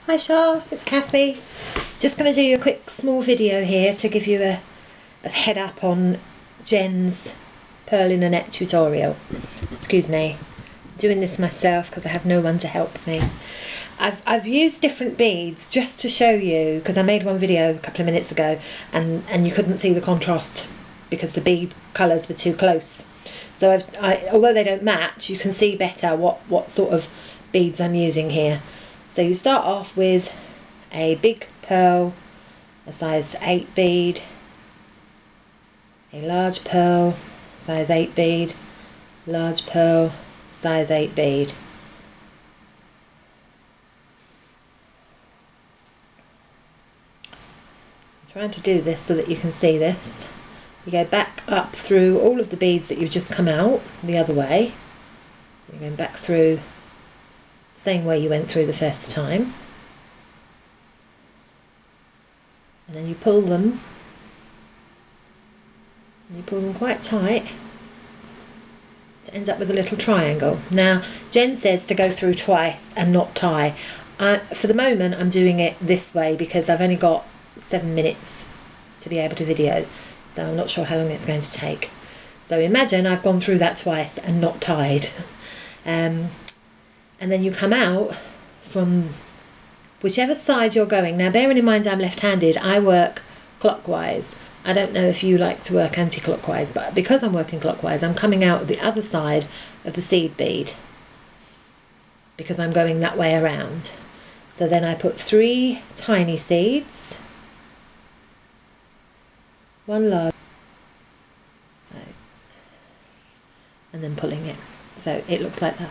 Hi Shah, it's Kathy. Just going to do you a quick small video here to give you a head up on Jen's Pearl in a Net tutorial. Excuse me, doing this myself because I have no one to help me. I've used different beads just to show you, because I made one video a couple of minutes ago and you couldn't see the contrast because the bead colours were too close. So although they don't match, you can see better what sort of beads I'm using here. So you start off with a big pearl, a size 8 bead, a large pearl, size 8 bead, large pearl, size 8 bead. I'm trying to do this so that you can see this. You go back up through all of the beads that you've just come out the other way. So you're going back through the same way you went through the first time. And then you pull them. And you pull them quite tight to end up with a little triangle. Now, Jen says to go through twice and not tie. For the moment, I'm doing it this way because I've only got 7 minutes to be able to video. So I'm not sure how long it's going to take. So imagine I've gone through that twice and not tied. And then you come out from whichever side you're going. Now bearing in mind I'm left-handed, I work clockwise. I don't know if you like to work anti-clockwise, but because I'm working clockwise, I'm coming out the other side of the seed bead because I'm going that way around. So then I put 3 tiny seeds, 1 large, and then pulling it. So it looks like that.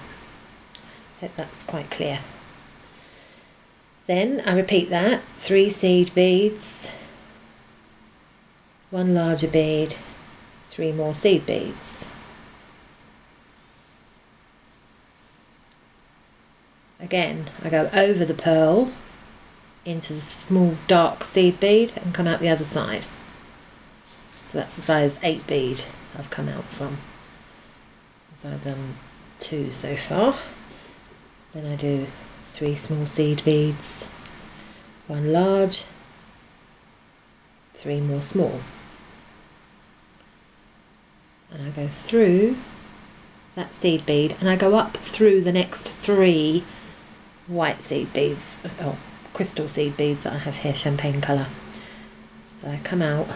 Hope that's quite clear. Then I repeat that, 3 seed beads, 1 larger bead, 3 more seed beads. Again, I go over the pearl into the small dark seed bead and come out the other side. So that's the size 8 bead I've come out from. So I've done 2 so far. Then I do 3 small seed beads, 1 large, 3 more small. And I go through that seed bead and I go up through the next 3 white seed beads, or crystal seed beads that I have here, champagne colour. So I come out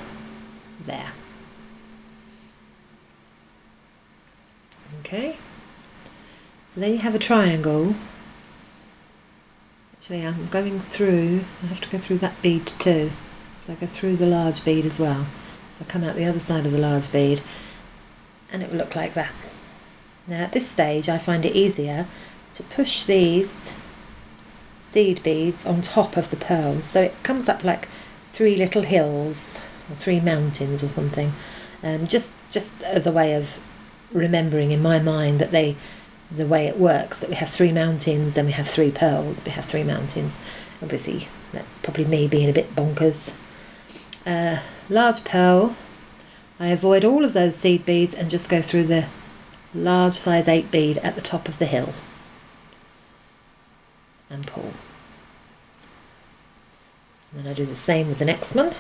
there. Okay, so then you have a triangle. Actually I'm going through, I have to go through that bead too, so I go through the large bead as well. So I come out the other side of the large bead and it will look like that. Now at this stage I find it easier to push these seed beads on top of the pearls, so it comes up like 3 little hills or 3 mountains or something, just as a way of remembering in my mind that the way it works, that we have 3 mountains, then we have 3 pearls, we have 3 mountains. Obviously that probably me being a bit bonkers. Large pearl, I avoid all of those seed beads and just go through the large size 8 bead at the top of the hill and pull. And then I do the same with the next one.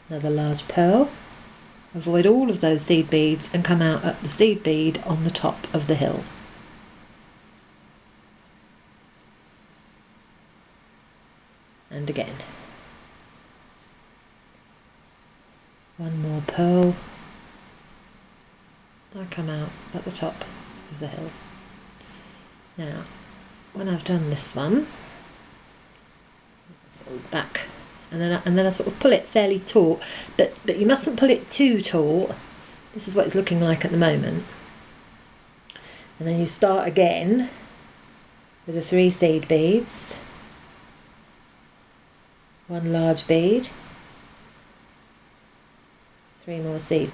Another large pearl, avoid all of those seed beads and come out at the seed bead on the top of the hill. And again. 1 more pearl. I come out at the top of the hill. Now, when I've done this one, sort of back, and then I sort of pull it fairly taut, but you mustn't pull it too taut. This is what it's looking like at the moment. And then you start again with the 3 seed beads, 1 large bead, 3 more seed.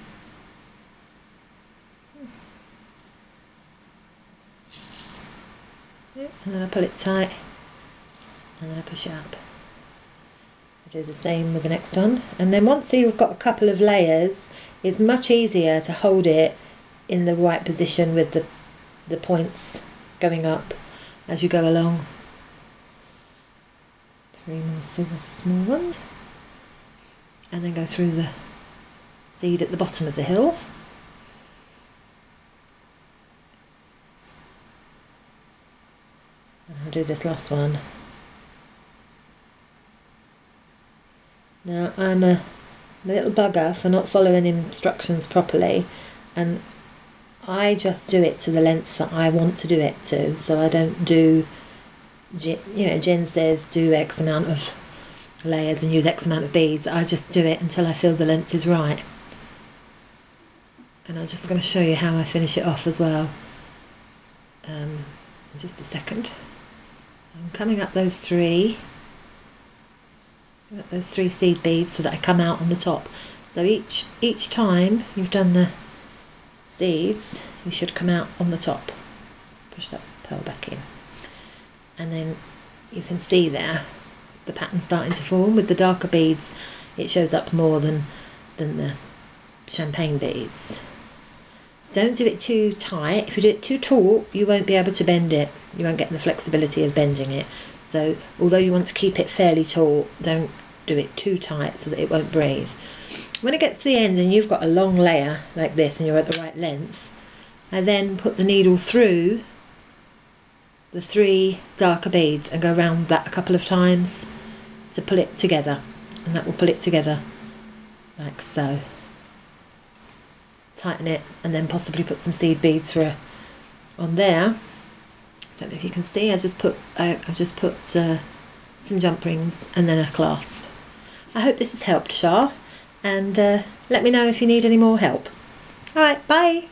And then I pull it tight and then I push it up. I do the same with the next one, and then once you've got a couple of layers, it's much easier to hold it in the right position with the points going up as you go along. 3 more small ones, and then go through the seed at the bottom of the hill. And I'll do this last one. Now I'm a little bugger for not following instructions properly, and I just do it to the length that I want to do it to, so I don't do, you know, Jen says do X amount of layers and use X amount of beads. I just do it until I feel the length is right. And I'm just going to show you how I finish it off as well in just a second. I'm coming up those three seed beads so that I come out on the top. So each time you've done the seeds, you should come out on the top. Push that pearl back in, and then you can see there the pattern starting to form. With the darker beads it shows up more than the champagne beads. Don't do it too tight. If you do it too taut, you won't be able to bend it. You won't get the flexibility of bending it. So although you want to keep it fairly taut, don't do it too tight so that it won't breathe. When it gets to the end and you've got a long layer like this and you're at the right length, I then put the needle through the 3 darker beads and go around that a couple of times to pull it together, and that will pull it together like so. Tighten it and then possibly put some seed beads on there. I don't know if you can see, I've just put some jump rings and then a clasp. I hope this has helped, Shah, and let me know if you need any more help. Alright, bye!